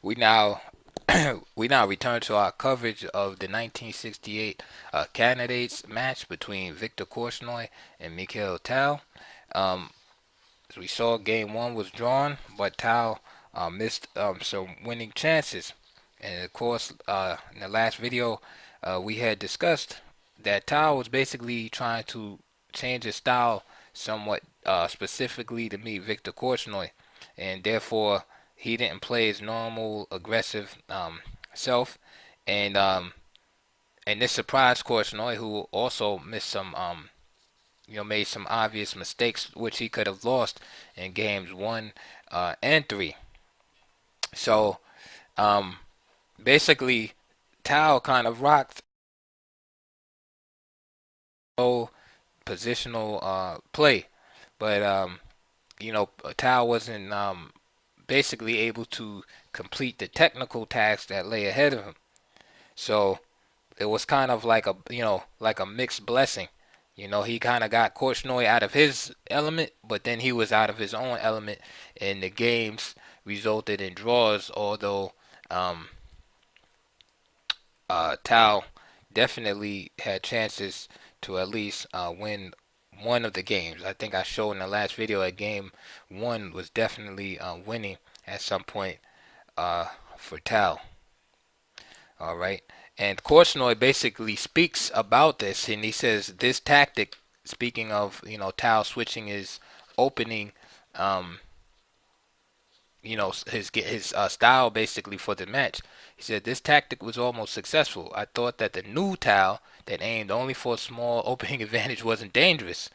we now we now return to our coverage of the 1968 candidates match between Viktor Korchnoi and Mikhail Tal. Um, as we saw, game one was drawn, but Tal missed some winning chances. And of course, in the last video, we had discussed that Tal was basically trying to change his style somewhat, specifically to meet Viktor Korchnoi, and therefore he didn't play his normal aggressive self, and this surprised Korchnoi, who also missed some made some obvious mistakes which he could have lost in games one and three. So um, basically, Tao kind of rocked no positional play, but Tao wasn't basically able to complete the technical tasks that lay ahead of him. So it was kind of like a mixed blessing. He kind of got Korchnoi out of his element, but then he was out of his own element, and the games resulted in draws. Although um, Tao definitely had chances to at least win one of the games. I think I showed in the last video that game one was definitely winning at some point for Tao. All right. And Korchnoi basically speaks about this, and he says this tactic, speaking of Tao switching his opening, um, his style basically for the match. He said this tactic was almost successful. I thought that the new Tao that aimed only for a small opening advantage wasn't dangerous.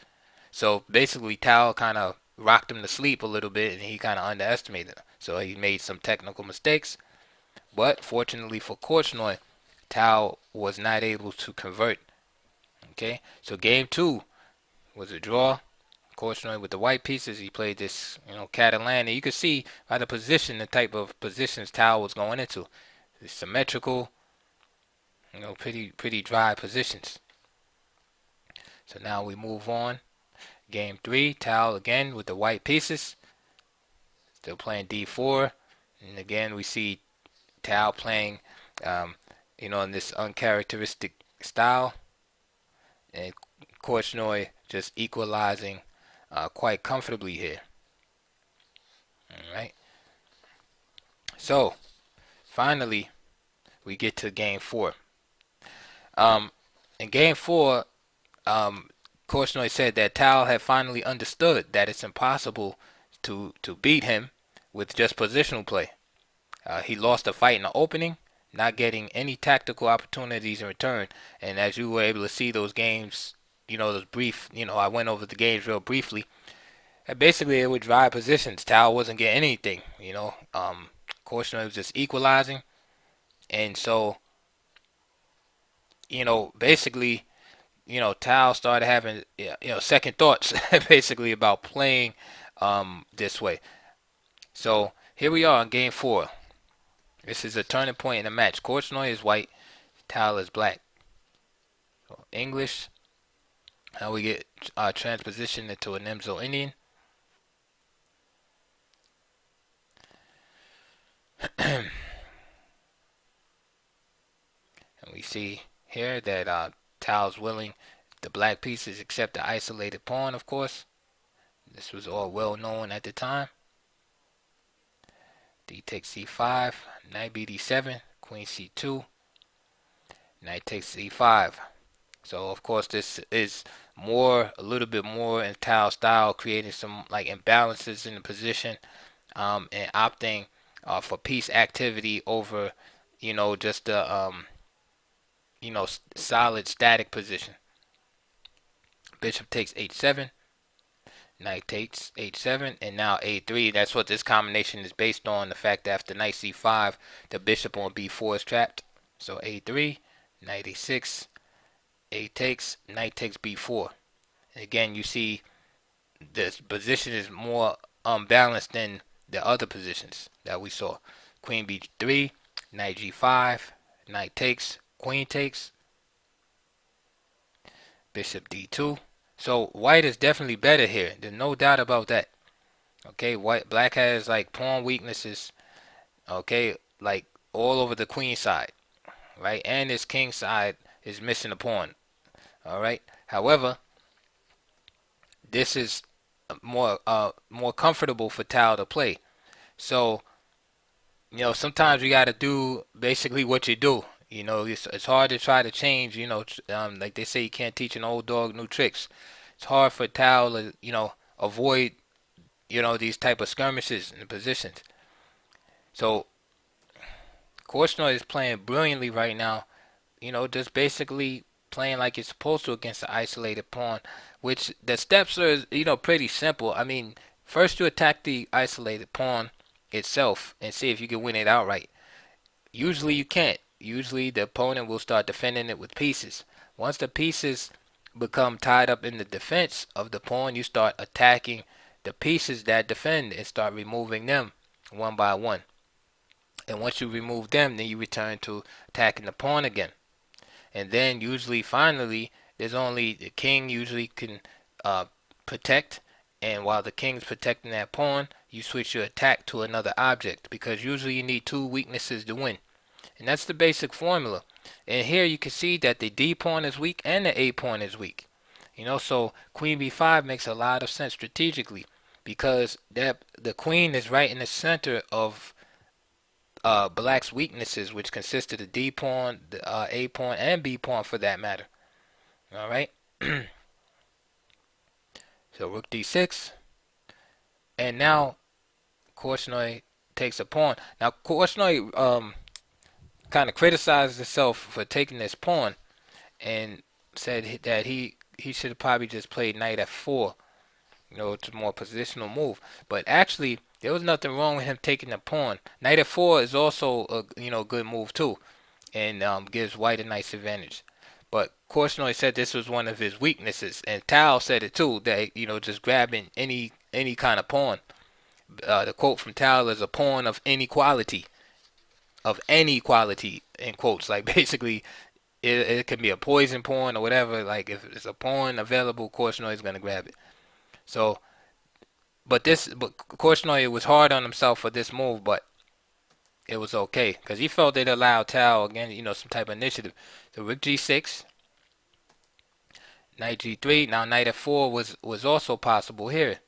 So basically, Tao kind of rocked him to sleep a little bit, and he kind of underestimated him. So he made some technical mistakes, but fortunately for Korchnoi, Tao was not able to convert. Okay, so game two was a draw. Korchnoi with the white pieces, he played this, Catalan. And you could see by the position, the type of positions Tao was going into. It's symmetrical, pretty dry positions. So now we move on. Game three, Tao again with the white pieces, still playing d4, and again we see Tao playing, in this uncharacteristic style, and Korchnoi just equalizing quite comfortably here. All right. So finally, we get to game four. In game four, Korchnoi said that Tao had finally understood that it's impossible to beat him with just positional play. He lost a fight in the opening, not getting any tactical opportunities in return. And as you were able to see those games, those brief, I went over the games real briefly. And basically, it would dry positions. Tao wasn't getting anything, Korchnoi was just equalizing. And so, basically, Tao started having, second thoughts, basically, about playing this way. So here we are in game four. This is a turning point in the match. Korchnoi is white, Tal is black. So English, how we get transpositioned into a Nimzo Indian. And we see here that Tal's willing the black pieces except the isolated pawn, of course. This was all well known at the time. D takes c5, knight bd7, queen c2, knight takes e5. So of course this is a little bit more in Tao style, creating some like imbalances in the position, and opting for piece activity over, just a solid static position. Bishop takes h7, knight takes h7, and now a3. That's what this combination is based on, the fact that after knight c5, the bishop on b4 is trapped. So a3, knight a6, a takes, knight takes b4. Again, you see this position is more unbalanced than the other positions that we saw. Queen b3, knight g5, knight takes, queen takes, bishop d2. So white is definitely better here. There's no doubt about that. Okay, black has like pawn weaknesses. Okay, like all over the queen side, right? And his king side is missing a pawn. All right. However, this is more comfortable for Tal to play. So sometimes you got to do basically what you do. It's hard to try to change. Like they say, you can't teach an old dog new tricks. It's hard for Tal to avoid these type of skirmishes and positions. So Korchnoi is playing brilliantly right now. Just basically playing like you're supposed to against the isolated pawn, which the steps are, pretty simple. I mean, first you attack the isolated pawn itself and see if you can win it outright. Usually you can't. Usually the opponent will start defending it with pieces. Once the pieces become tied up in the defense of the pawn, you start attacking the pieces that defend and start removing them one by one. And once you remove them, then you return to attacking the pawn again. And then usually finally there's only the king usually can protect, and while the king's protecting that pawn, you switch your attack to another object, because usually you need two weaknesses to win. And that's the basic formula. And here you can see that the D pawn is weak and the A pawn is weak. So queen b5 makes a lot of sense strategically, because the queen is right in the center of black's weaknesses, which consist of the D pawn, the A pawn, and B pawn for that matter. All right. So rook d6, and now Korchnoi takes a pawn. Now Korchnoi kind of criticized himself for taking this pawn, and said that he should have probably just played knight f4. It's a more positional move. But actually, there was nothing wrong with him taking the pawn. Knight f4 is also a good move too, and gives white a nice advantage. But Korchnoi said this was one of his weaknesses, and Tal said it too, that just grabbing any kind of pawn. The quote from Tal is, "A pawn of any quality," in quotes. Like basically, it can be a poison pawn or whatever. Like if it's a pawn available, Korchnoi is gonna grab it. So, but Korchnoi was hard on himself for this move, but it was okay because he felt it allowed Tal again, some type of initiative. So rook g6, knight g3. Now knight f4 was also possible here.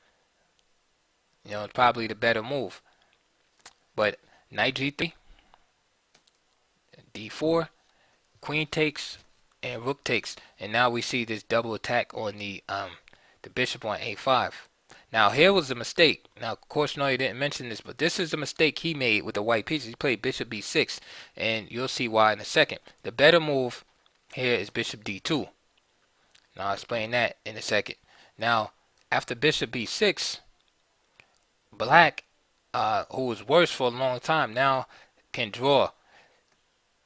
It's probably the better move. But knight g3, d4, queen takes, and rook takes, and now we see this double attack on the bishop on a5. Now here was a mistake. Now Korchnoi didn't mention this, but this is a mistake he made with the white pieces. He played bishop b6, and you'll see why in a second. The better move here is bishop d2. Now I'll explain that in a second. Now after bishop b6, black, who was worse for a long time, now can draw.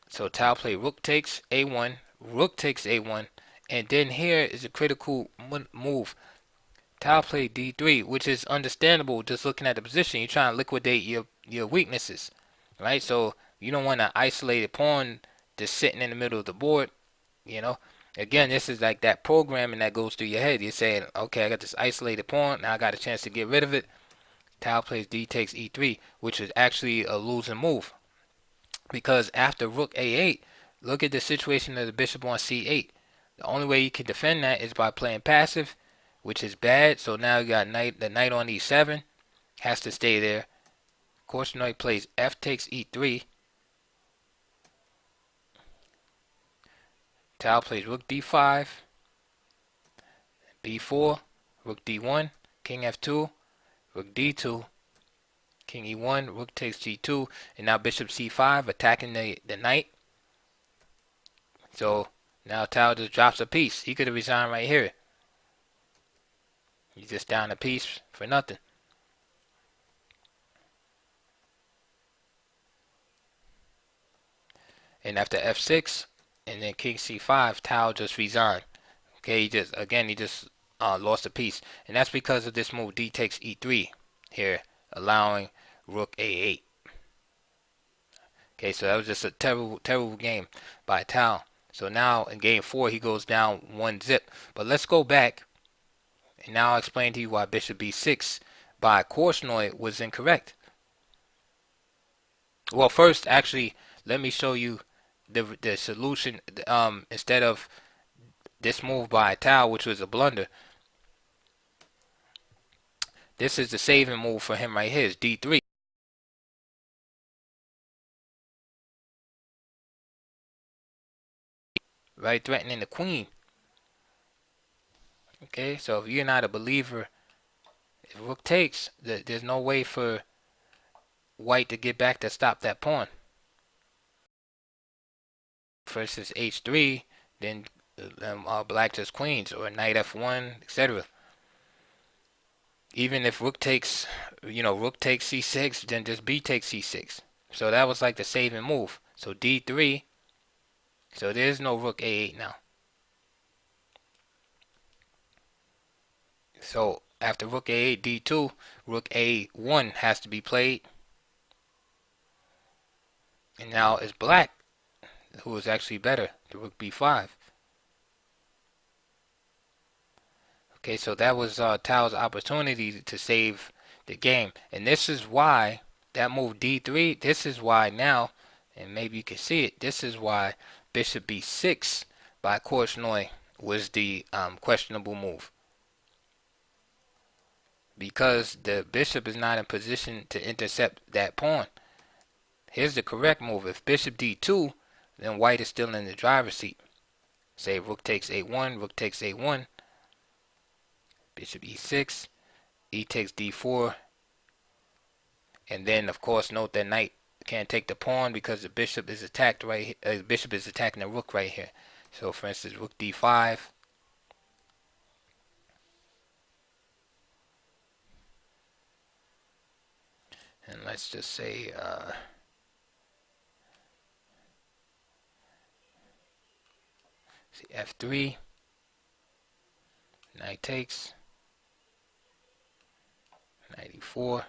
So Tal played rook takes a1, rook takes a1, and then here is a critical move. Tal played d3, which is understandable just looking at the position. You're trying to liquidate your weaknesses, right? So you don't want an isolated pawn just sitting in the middle of the board, Again, this is like that programming that goes through your head. You're saying, okay, I got this isolated pawn. Now I got a chance to get rid of it. Tal plays d takes e3, which is actually a losing move. Because after rook a8, look at the situation of the bishop on c8. The only way you can defend that is by playing passive, which is bad. So now you got the knight on e7 has to stay there. Korchnoi plays f takes e3. Tal plays rook d5, b4, rook d1, king f2, rook d2, king e1, rook takes g2, and now bishop c5 attacking the knight. So now Tal just drops a piece. He could have resigned right here. He's just down a piece for nothing. And after f6 and then king c5, Tal just resigned. Okay, he just lost a piece, and that's because of this move d takes e3 here, allowing rook a8. Okay, so that was just a terrible game by Tal. So now in game 4 he goes down 1-0. But let's go back, and now I'll explain to you why bishop b6 by Korchnoi was incorrect. Well, first, actually, let me show you the solution. Instead of this move by Tal, which was a blunder, this is the saving move for him right here. Is D3, right? Threatening the queen. Okay, so if you're not a believer, if rook takes, there's no way for white to get back to stop that pawn. First is H3, then black just queens, or knight F1, etc. Even if rook takes, rook takes C6, then just B takes C6. So that was like the saving move. So D3, so there's no rook A8 now. So after rook A8, D2, rook A1 has to be played. And now it's black, who is actually better, the rook B5. Okay, so that was Tal's opportunity to save the game. And this is why that move D3, this is why now, and maybe you can see it, this is why bishop B6 by Korchnoi was the questionable move. Because the bishop is not in position to intercept that pawn. Here's the correct move. If bishop D2, then white is still in the driver's seat. Say rook takes A1, rook takes A1, bishop E6, E takes D4, and then of course note that knight can't take the pawn because the bishop is attacked right here. Bishop is attacking the rook right here. So for instance, rook D5, and let's just say F3, knight takes, knight E4,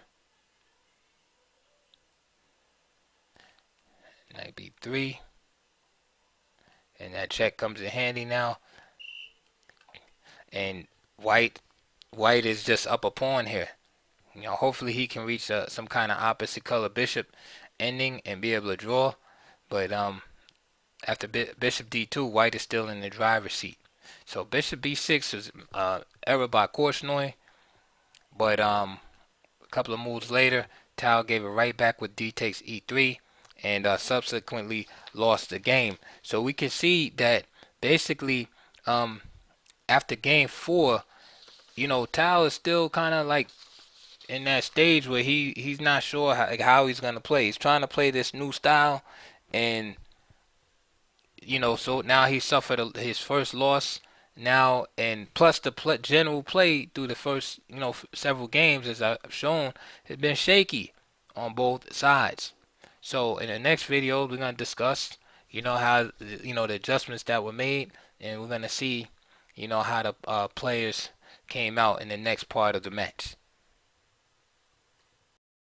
knight B3, and that check comes in handy now. And white is just up a pawn here. Hopefully he can reach some kind of opposite color bishop ending and be able to draw. But after bishop D2, white is still in the driver's seat. So bishop B6 was error by Korchnoi. But a couple of moves later, Tal gave it right back with D takes E3, and subsequently lost the game. So we can see that basically after game 4, Tal is still kind of like in that stage where he's not sure how he's gonna play. He's trying to play this new style, and so now he suffered his first loss now, and plus the general play through the first several games, as I've shown, has been shaky on both sides. So in the next video, we're gonna discuss how the adjustments that were made, and we're gonna see how the players came out in the next part of the match.